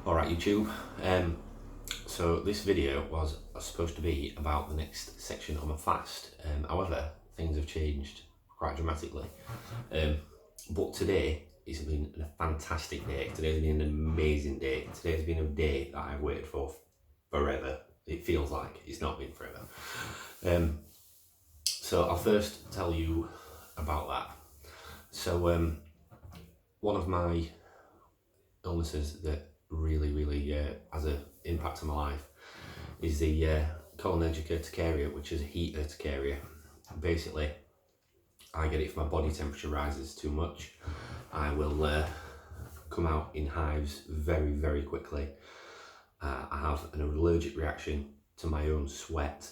Alright YouTube, so this video was supposed to be about the next section of my fast, however things have changed quite dramatically, but today has been a fantastic day. Today's been an amazing day. Today's been a day that I've waited for forever. It feels like it's not been forever. So I'll first tell you about that. So one of my illnesses that really has an impact on my life is the cholinergic urticaria, which is a heat urticaria. Basically, I get it if my body temperature rises too much. I will come out in hives very quickly. I have an allergic reaction to my own sweat,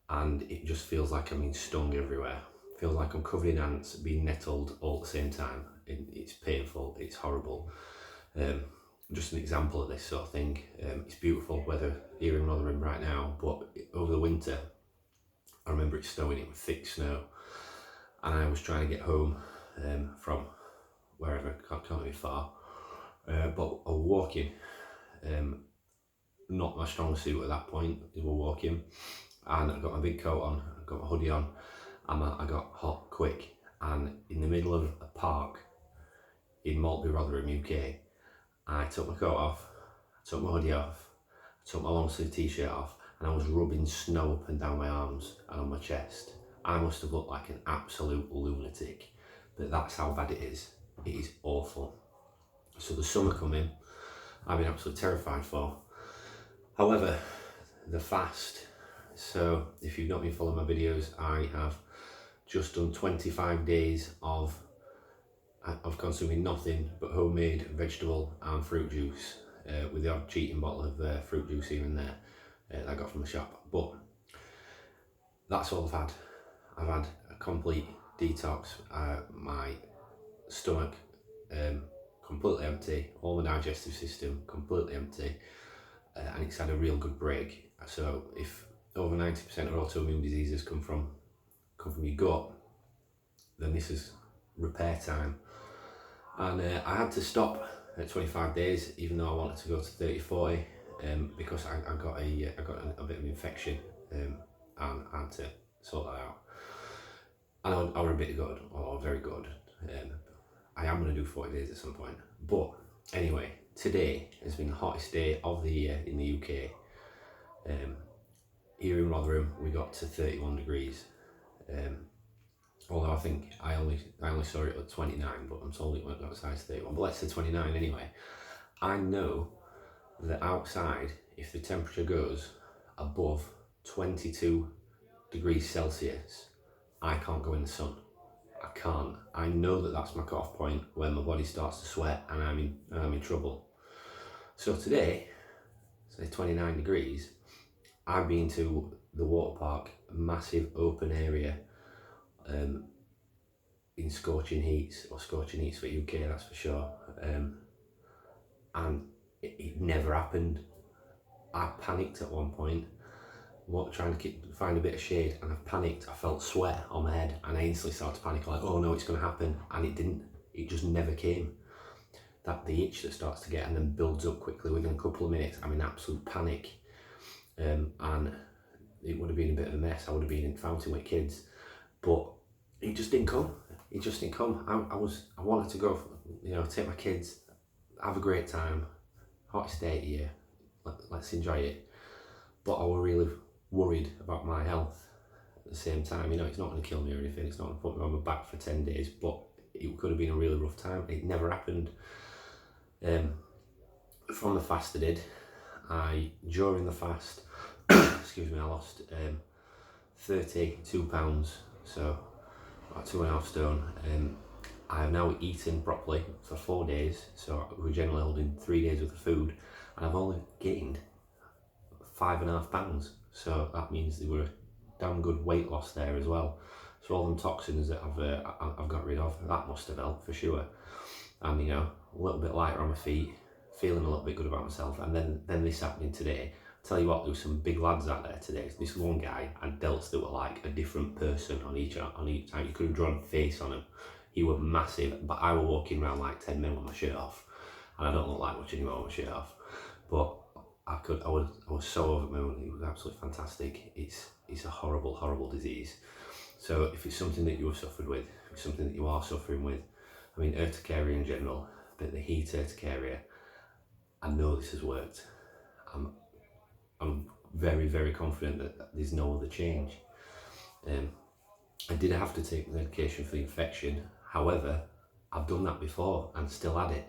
and it just feels like I'm being stung everywhere. It feels like I'm covered in ants being nettled all at the same time. It's painful, it's horrible. Just an example of this sort of thing. It's beautiful weather here in Rotherham right now, but over the winter I remember it snowing, it was thick snow, and I was trying to get home from wherever, can't be far, but I was walking, not my strong suit at that point, we were walking, and I got my big coat on, I got my hoodie on, and I got hot quick, and in the middle of a park in Maltby, Rotherham, UK, I took my coat off, I took my hoodie off, I took my long sleeve t-shirt off, and I was rubbing snow up and down my arms and on my chest. I must have looked like an absolute lunatic, but that's how bad it is. It is awful. So the summer coming, I've been absolutely terrified for. However, the fast, so if you've not been following my videos, I have just done 25 days of consuming nothing but homemade vegetable and fruit juice, with the odd cheating bottle of fruit juice here and there that I got from the shop. But that's all I've had. I've had a complete detox, my stomach completely empty, all my digestive system completely empty, and it's had a real good break. So if over 90% of autoimmune diseases come from your gut, then this is repair time. And I had to stop at 25 days, even though I wanted to go to 30-40, because I got a bit of an infection, and I had to sort that out. And I was a bit good, or very good. I am going to do 40 days at some point. But anyway, today has been the hottest day of the year in the UK. Here in Rotherham, we got to 31 degrees. Although I think I only saw it at 29, but I'm told it went outside 31. But let's say 29 anyway. I know that outside, if the temperature goes above 22 degrees Celsius, I can't go in the sun. I can't. I know that that's my cut-off point when my body starts to sweat and I'm in trouble. So today, say 29 degrees, I've been to the water park, a massive open area, in scorching heats for UK, that's for sure, and it never happened. I panicked at one point, trying to find a bit of shade, and I panicked. I felt sweat on my head, and I instantly started to panic, like, oh no, it's going to happen, and it didn't. It just never came. The itch that starts to get and then builds up quickly within a couple of minutes, I'm in absolute panic, and it would have been a bit of a mess. I would have been in fountain with kids, but it just didn't come. It just didn't come. I wanted to go, take my kids, have a great time, hottest day of the year, let's enjoy it. But I was really worried about my health at the same time. It's not going to kill me or anything. It's not going to put me on my back for 10 days, but it could have been a really rough time. It never happened. From the fast I did, during the fast, excuse me, I lost 32 pounds, so about 2.5 stone. I have now eaten properly for 4 days, so we're generally holding 3 days worth of food, and I've only gained 5.5 pounds, so that means there were damn good weight loss there as well. So all them toxins that I've got rid of, that must have helped for sure. And a little bit lighter on my feet, feeling a little bit good about myself. And then this happening today. Tell you what, there were some big lads out there today. This one guy had delts that were like a different person on each time. You could have drawn a face on him. He was massive, but I was walking around like 10 men with my shirt off, and I don't look like much anymore with my shirt off. but I was so over the moon. It was absolutely fantastic. It's a horrible disease. So if it's something that you have suffered with, if it's something that you are suffering with, I mean urticaria in general, but the heat urticaria, I know this has worked. I'm very confident that there's no other change. I did have to take medication for the infection. However, I've done that before and still had it.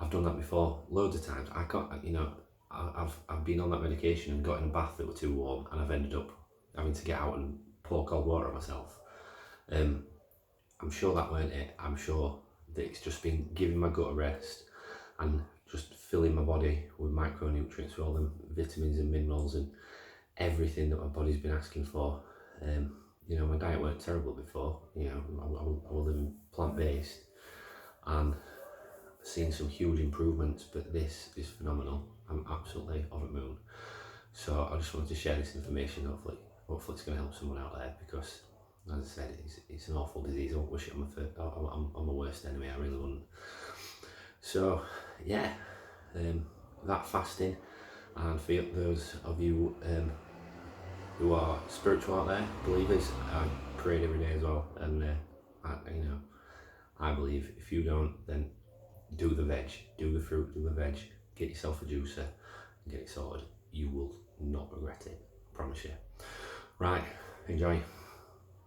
I've done that before loads of times. I can't, you know, I've been on that medication and got in a bath that were too warm, and I've ended up having to get out and pour cold water on myself. I'm sure that weren't it. I'm sure that it's just been giving my gut a rest and just filling my body with micronutrients, with all the vitamins and minerals and everything that my body's been asking for. You know, my diet weren't terrible before. You know, I was living plant-based and seen some huge improvements, but this is phenomenal. I'm absolutely over the moon. So I just wanted to share this information. Hopefully it's going to help someone out there, because as I said, it's an awful disease. I won't wish it on my worst enemy. I really wouldn't. So yeah, that fasting, and for those of you who are spiritual out there, believers, I prayed every day as well, and I believe if you don't, then do the veg, do the fruit, do the veg, get yourself a juicer, and get it sorted. You will not regret it, I promise you. Right, enjoy.